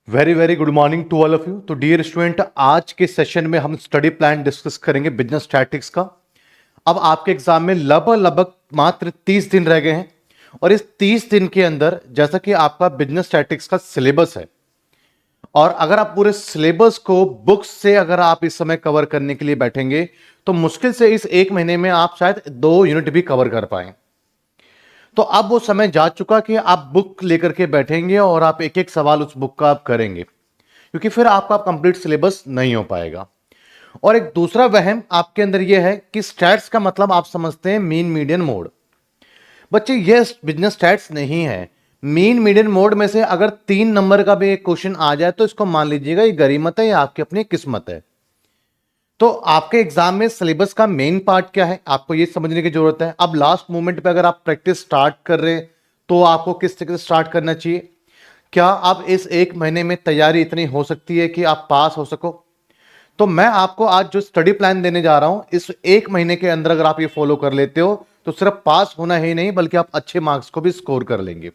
Very very good morning to all of you. तो dear student, आज के session में हम स्टडी प्लान डिस्कस करेंगे बिजनेस स्टैटिक्स का। अब आपके एग्जाम में लगभग लगभग मात्र 30 दिन रह गए हैं और इस 30 दिन के अंदर जैसा कि आपका बिजनेस स्टैटिक्स का सिलेबस है और अगर आप पूरे सिलेबस को बुक्स से अगर आप इस समय कवर करने के लिए बैठेंगे तो मुश्किल से इस एक महीने में आप शायद 2 यूनिट भी कवर कर पाए। तो अब वो समय जा चुका कि आप बुक लेकर के बैठेंगे और आप एक एक सवाल उस बुक का आप करेंगे, क्योंकि फिर आपका कंप्लीट सिलेबस नहीं हो पाएगा। और एक दूसरा वहम आपके अंदर यह है कि स्टैट्स का मतलब आप समझते हैं मीन मीडियन मोड। बच्चे ये बिजनेस स्टैट्स नहीं है। मीन मीडियन मोड में से अगर 3 नंबर का भी एक क्वेश्चन आ जाए तो इसको मान लीजिएगा ये गरीमत है या आपकी अपनी किस्मत है। तो आपके एग्जाम में सिलेबस का मेन पार्ट क्या है आपको ये समझने की जरूरत है। अब लास्ट मोमेंट पे अगर आप प्रैक्टिस स्टार्ट कर रहे हैं तो आपको किस तरीके से स्टार्ट करना चाहिए। क्या आप इस एक महीने में तैयारी इतनी हो सकती है कि आप पास हो सको? तो मैं आपको आज जो स्टडी प्लान देने जा रहा हूं, इस एक महीने के अंदर अगर आप ये फॉलो कर लेते हो तो सिर्फ पास होना ही नहीं बल्कि आप अच्छे मार्क्स को भी स्कोर कर लेंगे।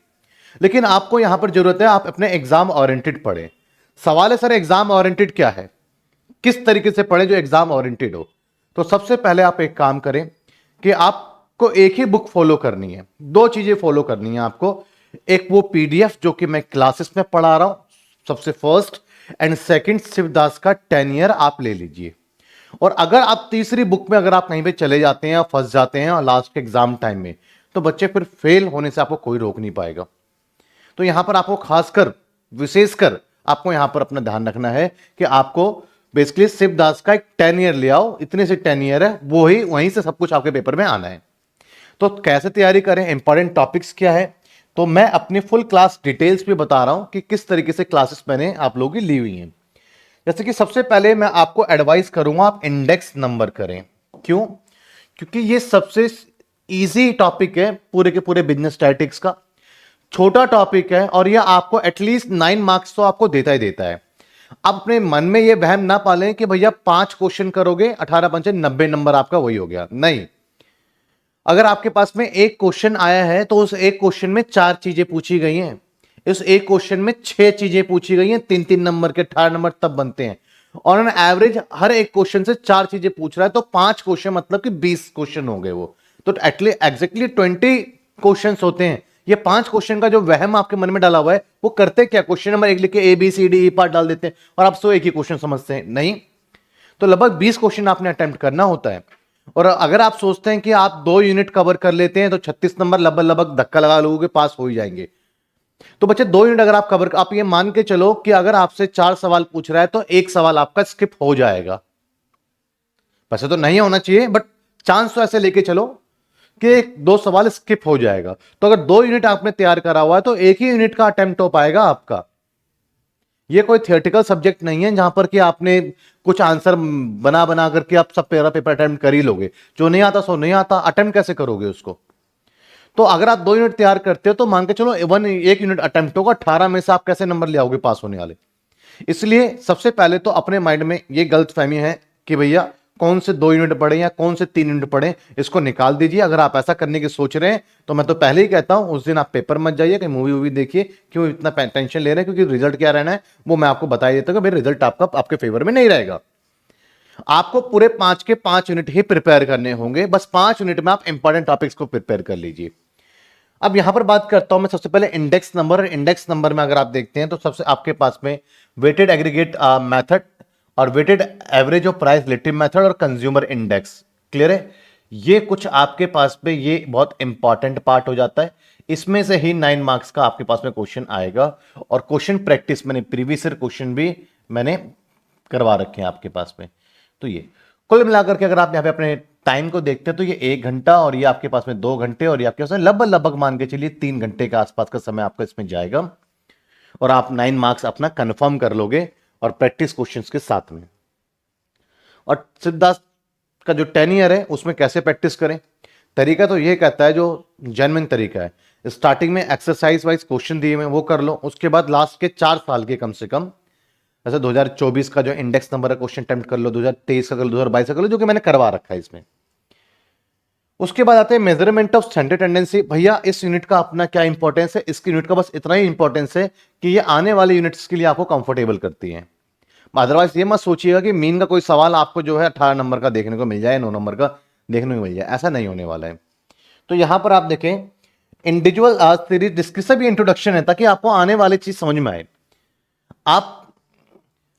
लेकिन आपको यहां पर जरूरत है आप अपने एग्जाम ओरिएंटेड पढ़ें। सवाल है सर एग्जाम ओरिएंटेड क्या है, किस तरीके से पढ़ें जो एग्जाम ओरिएंटेड हो। तो सबसे पहले आप एक काम करें कि आपको एक ही बुक फॉलो करनी है। दो चीजें फॉलो करनी है आपको। एक वो पीडीएफ जो कि मैं क्लासेस में पढ़ा रहा हूं, सबसे फर्स्ट, एंड सेकंड शिवदास का 10 ईयर आप ले लीजिए। और अगर आप तीसरी बुक में अगर आप कहीं पे चले जाते हैं या फंस जाते हैं और लास्ट के एग्जाम टाइम में, तो बच्चे फिर फेल होने से आपको कोई रोक नहीं पाएगा। तो यहां पर आपको खासकर विशेषकर आपको यहां पर अपना ध्यान रखना है कि आपको बेसिकली शिवदास का एक 10 ईयर ले आओ। इतने से 10 ईयर है, वो ही वहीं से सब कुछ आपके पेपर में आना है। तो कैसे तैयारी करें, इंपॉर्टेंट टॉपिक्स क्या है, तो मैं अपनी फुल क्लास डिटेल्स भी बता रहा हूं कि किस तरीके से क्लासेस मैंने आप लोगों की ली हुई हैं। जैसे कि सबसे पहले मैं आपको एडवाइस करूंगा आप इंडेक्स नंबर करें। क्यों? क्योंकि ये सबसे इजी टॉपिक है पूरे के पूरे बिजनेस स्टैटिक्स का। छोटा टॉपिक है और यह आपको एटलीस्ट 9 मार्क्स तो आपको देता ही देता है। आप अपने मन में यह वहम ना पालें कि भैया 5 क्वेश्चन करोगे 18 5 90 नंबर आपका वही हो गया। नहीं, अगर आपके पास में एक क्वेश्चन आया है तो उस एक क्वेश्चन में 4 चीजें पूछी गई हैं, इस एक क्वेश्चन में 6 चीजें पूछी गई हैं, 3 3 नंबर के 18 नंबर तब बनते हैं। और ऑन एवरेज हर एक क्वेश्चन से 4 चीजें पूछ रहा है तो 5 क्वेश्चन मतलब कि 20 क्वेश्चन हो गए वो। तो एटलीस्ट एग्जैक्टली 20 क्वेश्चन होते हैं। ये 5 क्वेश्चन का जो वहम आपके मन में डाला हुआ है वो करते क्या, क्वेश्चन नंबर एक लिख के A B C D E part डाल देते हैं और आप सो एक ही क्वेश्चन समझते हैं। नहीं, तो लगभग 20 क्वेश्चन आपने अटेम्प्ट करना होता है। और अगर आप सोचते हैं कि आप 2 यूनिट कवर कर लेते हैं तो 36 नंबर लगभग लगभग धक्का लगा लोगे पास हो ही जाएंगे। तो बच्चे 2 यूनिट अगर आप कवर, आप ये मान के चलो कि अगर आपसे 4 सवाल पूछ रहा है तो एक सवाल आपका स्किप हो जाएगा। वैसे तो नहीं होना चाहिए बट चांस तो ऐसे लेके चलो कि 2 सवाल स्किप हो जाएगा। तो अगर 2 यूनिट आपने तैयार करा हुआ है तो एक ही यूनिट का अटेम्प्ट हो पाएगा आपका। ये कोई थियोरेटिकल सब्जेक्ट नहीं है जहां पर कि आपने कुछ आंसर बना बना करके आप सब पेपर पेपर अटेम्प्ट कर ही लोगे। जो नहीं आता सो नहीं आता, अटेम्प्ट कैसे करोगे उसको। तो अगर आप 2 यूनिट तैयार करते हो तो मान के चलो एक यूनिट अटेम्प्ट होगा, 18 में से आप कैसे नंबर ले आओगे पास होने वाले। इसलिए सबसे पहले तो अपने माइंड में ये गलत फहमी है कि भैया कौन से 2 यूनिट पढ़े या कौन से 3 यूनिट पढ़े, इसको निकाल दीजिए। अगर आप ऐसा करने की सोच रहे हैं तो मैं तो पहले ही कहता हूं उस दिन आप पेपर मत जाइए, कहीं मूवी वूवी देखिए। क्यों इतना टेंशन ले रहे हैं, क्योंकि रिजल्ट क्या रहना है वो मैं आपको बता ही देता हूं कि भाई रिजल्ट आपका आपके फेवर में नहीं रहेगा। आपको पूरे 5 के 5 यूनिट ही प्रिपेयर करने होंगे, बस 5 यूनिट में आप इंपॉर्टेंट टॉपिक्स को प्रिपेयर कर लीजिए। अब यहां पर बात करता हूं मैं सबसे पहले इंडेक्स नंबर। और इंडेक्स नंबर में अगर आप देखते हैं तो सबसे आपके पास में वेटेड एग्रीगेट मेथड और weighted average of price relative method और कंज्यूमर इंडेक्स, क्लियर है। ये कुछ आपके पास में ये बहुत इंपॉर्टेंट पार्ट हो जाता है। इसमें से ही 9 मार्क्स का आपके पास में क्वेश्चन आएगा। और क्वेश्चन प्रैक्टिस मैंने प्रीवियस ईयर क्वेश्चन भी मैंने करवा रखे हैं आपके पास में। तो ये कुल मिलाकर के अगर आप यहाँ पे अपने टाइम को देखते हैं तो ये 1 घंटा और ये आपके पास में 2 घंटे और ये आपके पास में लगभग लगभग मान के चलिए 3 घंटे के आसपास का समय आपका इसमें जाएगा। और आप 9 मार्क्स अपना कंफर्म कर लोगे और प्रैक्टिस क्वेश्चंस के साथ में। और सिद्धार्थ का जो 10 ईयर है उसमें कैसे प्रैक्टिस करें, तरीका तो ये कहता है जो जेन्युइन तरीका है, स्टार्टिंग में एक्सरसाइज वाइज क्वेश्चन दिए हुए वो कर लो। उसके बाद लास्ट के 4 साल के कम से कम, जैसे 2024 का जो इंडेक्स नंबर है क्वेश्चन अटेम्प्ट कर लो, 2023 का कर लो, 2022 का कर लो, जो कि मैंने करवा रखा है इसमें। उसके बाद आते हैं मेजरमेंट ऑफ सेंटर टेंडेंसी। भैया इस यूनिट का अपना क्या इंपॉर्टेंस है, इस यूनिट का बस इतना ही इंपॉर्टेंस है कि ये आने वाले यूनिट्स के लिए आपको कंफर्टेबल करती है। अदरवाइज ये मत सोचिएगा कि मीन का कोई सवाल आपको जो है 18 नंबर का देखने को मिल जाए, 9 नंबर का देखने को मिल जाए, ऐसा नहीं होने वाला है। तो यहां पर आप देखें इंडिविजुअल सीरीज डिस्कशन भी इंट्रोडक्शन है, ताकि आपको आने वाली चीज समझ में आए। आप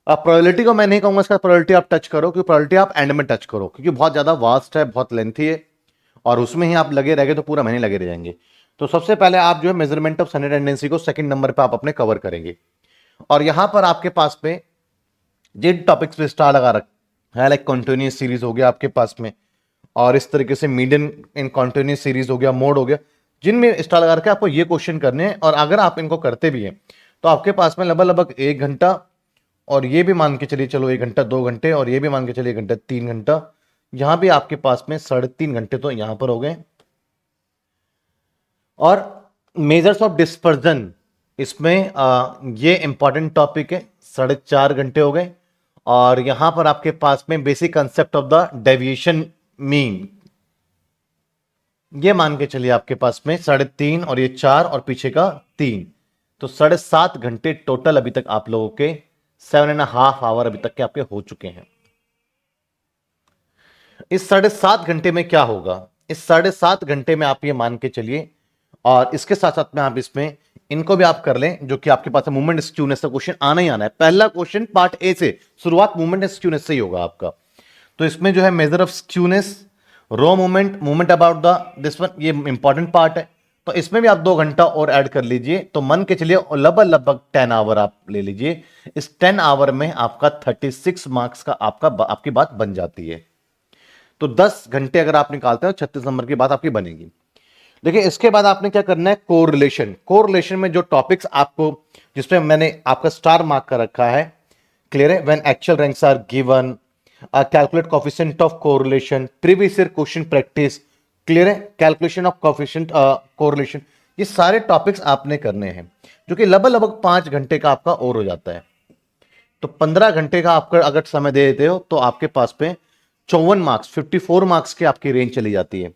प्रोबेबिलिटी को मैं नहीं कहूंगा इसका प्रोबेबिलिटी आप टच करो, क्योंकि प्रोबेबिलिटी आप एंड में टच करो, क्योंकि बहुत ज्यादा वास्ट है, बहुत लेंथी है, और उसमें ही आप लगे रह गए तो पूरा महीने लगे रह जाएंगे। तो सबसे पहले आप जो है मेजरमेंट ऑफ सेंटर टेंडेंसी को सेकंड नंबर पे आप अपने कवर करेंगे। और यहां पर आपके पास में जिन टॉपिक्स पे स्टार लगा रखा है, लाइक कॉन्टिन्यूस सीरीज हो गया आपके पास में, और इस तरीके से मीडियन इन कॉन्टिन्यूस सीरीज हो गया, मोड हो गया, जिनमें स्टार लगा रखे आपको ये क्वेश्चन करने हैं। और अगर आप इनको करते भी हैं तो आपके पास में लगभग 1 घंटा, और ये भी मान के चलिए चलो 1 घंटा 2 घंटे, और ये भी मान के चलिए 1 घंटा 3 घंटा, यहां भी आपके पास में 3.5 घंटे तो यहां पर हो गए। और मेजर्स ऑफ डिस्पर्जन, इसमें ये इंपॉर्टेंट टॉपिक है, 4.5 घंटे हो गए। और यहां पर आपके पास में basic concept of the deviation mean, ये मान के चलिए आपके पास में 3.5 और ये 4 और पीछे का 3, तो 7.5 घंटे टोटल अभी तक आप लोगों के 7.5 आवर अभी तक के आपके हो चुके हैं। इस 7.5 घंटे में क्या होगा, इस 7.5 घंटे में आप ये मान के चलिए, और इसके साथ साथ में आप इसमें इनको भी आप कर लें, जो कि आपके पास मूवमेंट स्क्यूनेस का क्वेश्चन आना ही आना है। पहला क्वेश्चन पार्ट ए से शुरुआत मूवमेंट स्क्यूनेस से ही होगा आपका। तो इसमें जो है measure of skewness, raw movement, movement about the this one, ये इंपॉर्टेंट पार्ट है। तो इसमें भी आप 2 घंटा और ऐड कर लीजिए, तो मन के चलिए लगभग 10 आवर आप ले लीजिए। इस 10 आवर में आपका 36 मार्क्स का आपकी बात बन जाती है। तो 10 घंटे अगर आप निकालते हैं 36 नंबर की बात आपकी बनेगी। देखिए इसके बाद आपने क्या करना है, कोरिलेशन। कोरिलेशन में जो टॉपिक्स आपको, जिसमें मैंने आपका स्टार मार्क कर रखा है, क्लियर है, when actual ranks are given, calculate coefficient of correlation, previous year question practice, clear है, कैलकुलेशन ऑफ कोएफिशिएंट कोरिलेशन, ये सारे टॉपिक्स आपने करने हैं, जो कि लगभग 5 घंटे का आपका और हो जाता है। तो 15 घंटे का आपका अगर समय दे देते हो तो आपके पास में 54 मार्क्स, 54 मार्क्स की आपकी रेंज चली जाती है।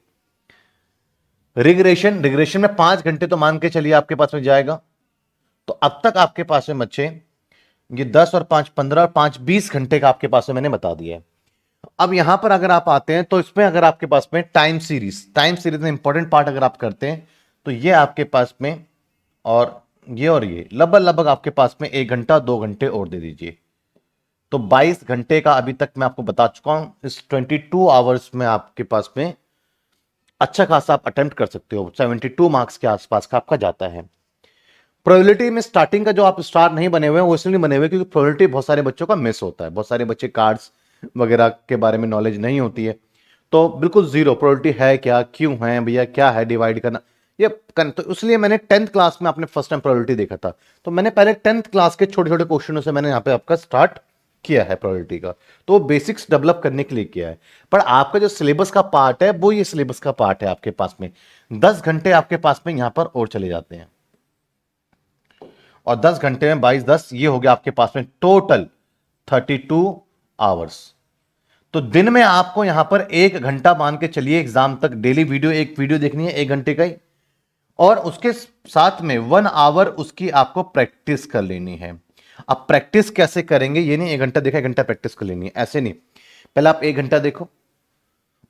रिग्रेशन, रिग्रेशन में 5 घंटे तो मान के चलिए आपके पास में जाएगा। तो अब तक आपके पास में बच्चे ये 10 और 5 15 और 5 20 घंटे का आपके पास में मैंने बता दिया है। अब यहां पर अगर आप आते हैं तो इसमें अगर आपके पास में टाइम सीरीज में इंपॉर्टेंट पार्ट अगर आप करते हैं तो ये आपके पास में, और ये लगभग आपके पास में 1 घंटा 2 घंटे और दे दीजिए। तो 22 घंटे का अभी तक मैं आपको बता चुका हूं। इस 22 आवर्स में आपके पास में अच्छा खासा आप अटेम्प्ट कर सकते हो, 72 मार्क्स के आसपास का आपका जाता है। प्रोबेबिलिटी में स्टार्टिंग का जो आप स्टार नहीं बने हुए हैं वो इसलिए बने हुए क्योंकि प्रोबेबिलिटी बहुत सारे बच्चों का मिस होता है, बहुत सारे बच्चे कार्ड्स वगैरह के बारे में नॉलेज नहीं होती है। तो बिल्कुल जीरो प्रोबेबिलिटी है क्या, क्यों है भैया, क्या है डिवाइड करना, तो इसलिए मैंने 10th क्लास में अपने फर्स्ट टाइम प्रोबेबिलिटी देखा था, तो मैंने पहले 10th क्लास के छोटे छोटे क्वेश्चनों से मैंने यहाँ पे आपका स्टार्ट किया है प्रोबेबिलिटी का। तो वो बेसिक्स डेवलप करने के लिए किया है। पर आपका जो सिलेबस का पार्ट है वो ये सिलेबस का पार्ट है आपके पास में 10 घंटे आपके पास में यहां पर और चले जाते हैं, और 10 घंटे में 22 10 ये हो गया आपके पास में टोटल 32 आवर्स। तो दिन में आपको यहां पर 1 घंटा मान के चलिए एग्जाम तक डेली एक वीडियो देखनी है 1 घंटे का ही, और उसके साथ में 1 आवर उसकी आपको प्रैक्टिस कर लेनी है। अब प्रैक्टिस कैसे करेंगे, ये नहीं 1 घंटा देखा 1 घंटा प्रैक्टिस कर लेनी है, ऐसे नहीं। पहले आप 1 घंटा देखो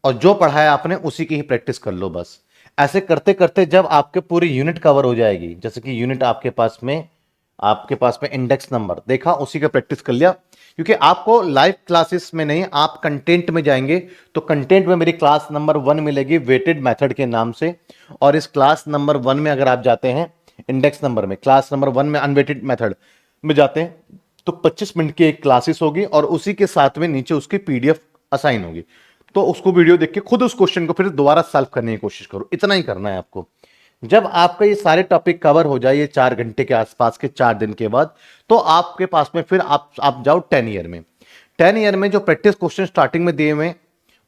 और जो पढ़ाया आपने उसी की ही प्रैक्टिस कर लो बस। ऐसे करते करते जब आपके पूरी यूनिट कवर हो जाएगी, जैसे कि यूनिट आपके पास में इंडेक्स नंबर देखा उसी का प्रैक्टिस कर लिया, क्योंकि आपको लाइव क्लासेस में नहीं, आप कंटेंट में जाएंगे तो कंटेंट में मेरी क्लास नंबर 1 मिलेगी वेटेड मेथड के नाम से। और इस क्लास नंबर 1 में अगर आप जाते हैं इंडेक्स नंबर में, क्लास नंबर 1 में अनवेटेड मेथड में जाते हैं तो 25 मिनट की एक क्लासेस होगी, और उसी के साथ में नीचे उसकी पीडीएफ असाइन होगी। तो उसको वीडियो देख के खुद उस क्वेश्चन को फिर दोबारा सॉल्व करने की कोशिश करो, इतना ही करना है आपको। जब आपका ये सारे टॉपिक कवर हो जाए 4 घंटे के आसपास के 4 दिन के बाद, तो आपके पास में फिर आप जाओ 10 ईयर में। 10 ईयर में जो प्रैक्टिस क्वेश्चन स्टार्टिंग में दिए हुए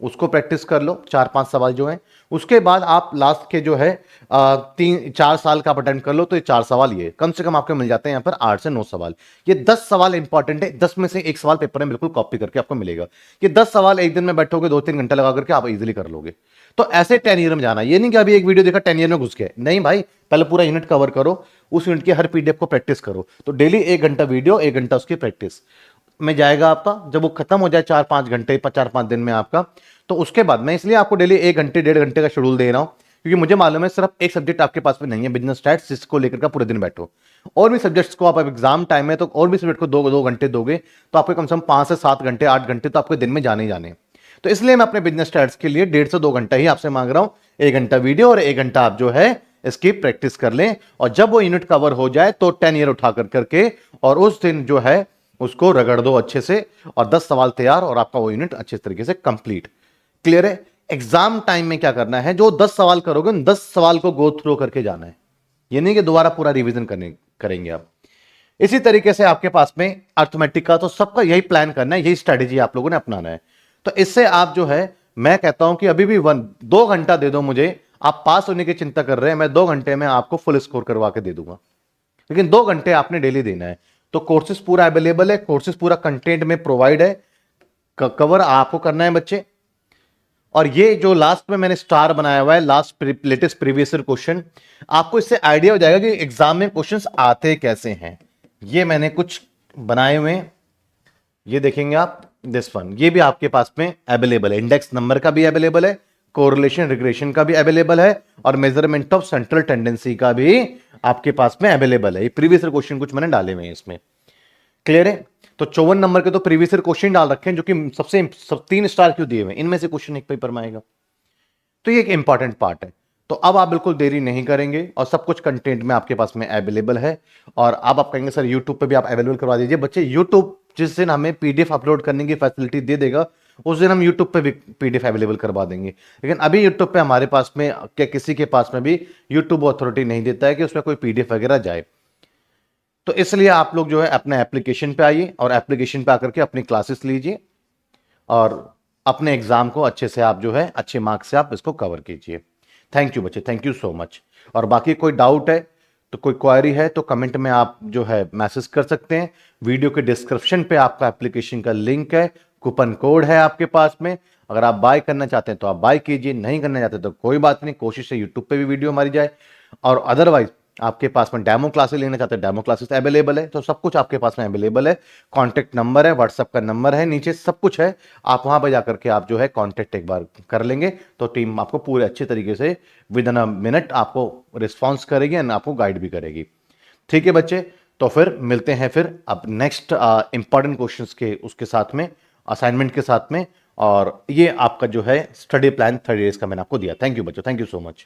उसको प्रैक्टिस कर लो, 4-5 सवाल जो हैं। उसके बाद आप लास्ट के जो है 3-4 साल का आप अटेंड कर लो, तो ये 4 सवाल, ये कम से कम आपको मिल जाते हैं यहाँ पर 8 से 9 सवाल। ये 10 सवाल इंपॉर्टेंट है, 10 में से एक सवाल पेपर में बिल्कुल कॉपी करके आपको मिलेगा। ये 10 सवाल एक दिन में बैठोगे 2-3 घंटे लगा करके आप इजीली कर लोगे। तो ऐसे 10 ईयर में जाना, ये नहीं कि अभी एक वीडियो देखा 10 ईयर में घुस गए, नहीं भाई, पहले पूरा यूनिट कवर करो, उस यूनिट की हर पीडीएफ को प्रैक्टिस करो। तो डेली 1 घंटा वीडियो, 1 घंटा उसकी प्रैक्टिस में जाएगा आपका। जब वो खत्म हो जाए 4-5 घंटे, 4-5 दिन में आपका, तो उसके बाद मैं इसलिए आपको डेली 1 घंटे 1.5 घंटे का शेड्यूल दे रहा हूं, क्योंकि मुझे मालूम है सिर्फ एक सब्जेक्ट आपके पास में नहीं है बिजनेस स्टैट्स जिसको लेकर का पूरे दिन बैठो। और भी सब्जेक्ट्स को आप एग्जाम टाइम है तो और भी सब्जेक्ट को 2-2 घंटे दोगे, तो आपको कम से कम 5 से 7 घंटे 8 घंटे तो आपके दिन में जाने ही जाने। तो इसलिए मैं अपने बिजनेस स्टैट्स के लिए 1.5 से 2 घंटा ही आपसे मांग रहा हूं। 1 घंटा वीडियो और 1 घंटा आप जो है इसकी प्रैक्टिस कर लें, और जब वो यूनिट कवर हो जाए तो 10 ईयर उठा करके और उस दिन जो है उसको रगड़ दो अच्छे से, और 10 सवाल तैयार, और आपका वो यूनिट अच्छे तरीके से कंप्लीट। क्लियर है? एग्जाम टाइम में क्या करना है, जो 10 सवाल करोगे उन 10 सवाल को गो थ्रू करके जाना है, ये नहीं कि दोबारा पूरा रिवीजन करेंगे आप। इसी तरीके से आपके पास में अर्थमेटिक का तो सबका यही प्लान करना है, यही स्ट्रेटेजी आप लोगों ने अपनाना है। तो इससे आप जो है, मैं कहता हूं कि अभी भी 1-2 घंटा दे दो मुझे, आप पास होने की चिंता कर रहे हैं, मैं 2 घंटे में आपको फुल स्कोर करवा के दे दूंगा, लेकिन 2 घंटे आपने डेली देना है। तो कोर्सेज पूरा अवेलेबल है, कोर्सेज पूरा कंटेंट में प्रोवाइड है, कवर आपको करना है बच्चे। और ये जो लास्ट में मैंने स्टार बनाया हुआ है, last latest previous year question, आपको इससे आइडिया हो जाएगा कि एग्जाम में क्वेश्चंस आते कैसे हैं। ये मैंने कुछ बनाए हुए हैं, ये देखेंगे आप, दिस वन, ये भी आपके पास में अवेलेबल है, इंडेक्स नंबर का भी अवेलेबल है, कोरिलेशन रिग्रेशन का भी अवेलेबल है, और मेजरमेंट ऑफ सेंट्रल टेंडेंसी का भी आपके पास में अवेलेबल है। ये प्रीवियस ईयर क्वेश्चन कुछ मैंने डाले हुए हैं इसमें। क्लियर है? तो 54 नंबर के तो प्रीवियस ईयर क्वेश्चन डाल रखे हैं, जो कि सबसे 3 स्टार क्यों दिए हुए हैं, इनमें से क्वेश्चन एक पेपर में आएगा। तो ये एक इंपॉर्टेंट पार्ट है। तो अब आप बिल्कुल देरी नहीं करेंगे, और सब कुछ कंटेंट में आपके पास में अवेलेबल है। और अब आप कहेंगे सर यूट्यूब पे भी आप अवेलेबल करवा दीजिए। बच्चे, यूट्यूब जिस दिन हमें पीडीएफ अपलोड करने की फैसिलिटी दे देगा, उस दिन हम यूट्यूब पे भी पीडीएफ अवेलेबल करवा देंगे। लेकिन अभी यूट्यूब पे हमारे पास में, क्या किसी के पास में भी यूट्यूब अथॉरिटी नहीं देता है कि उसमें कोई पीडीएफ वगैरह जाए। तो इसलिए आप लोग जो है अपने एप्लीकेशन पे आइए, और एप्लीकेशन पे आकर के अपनी क्लासेस लीजिए, और अपने एग्जाम को अच्छे से आप जो है अच्छे मार्क्स से आप इसको कवर कीजिए। थैंक यू बच्चे, थैंक यू सो मच। और बाकी कोई डाउट है तो, कोई क्वायरी है तो कमेंट में आप जो है मैसेज कर सकते हैं। वीडियो के डिस्क्रिप्शन पे आपका एप्लीकेशन का लिंक है, कूपन कोड है आपके पास में। अगर आप बाय करना चाहते हैं तो आप बाय कीजिए, नहीं करना चाहते तो कोई बात नहीं, कोशिश है यूट्यूब पे भी वीडियो हमारी जाए। और अदरवाइज आपके पास में डेमो क्लासेस लेना चाहते हैं, डेमो क्लासेस अवेलेबल है। तो सब कुछ आपके पास में अवेलेबल है, कॉन्टैक्ट नंबर है, व्हाट्सएप का नंबर है, नीचे सब कुछ है। आप वहां पर जाकर के आप जो है कॉन्टैक्ट एक बार कर लेंगे, तो टीम आपको पूरे अच्छे तरीके से विद इन अ मिनट आपको रिस्पॉन्स करेगी एंड आपको गाइड भी करेगी। ठीक है बच्चे, तो फिर मिलते हैं फिर अब नेक्स्ट इंपॉर्टेंट क्वेश्चंस के उसके साथ में, असाइनमेंट के साथ में। और ये आपका जो है स्टडी प्लान 30 डेज का मैंने आपको दिया। थैंक यू बच्चों, थैंक यू सो मच।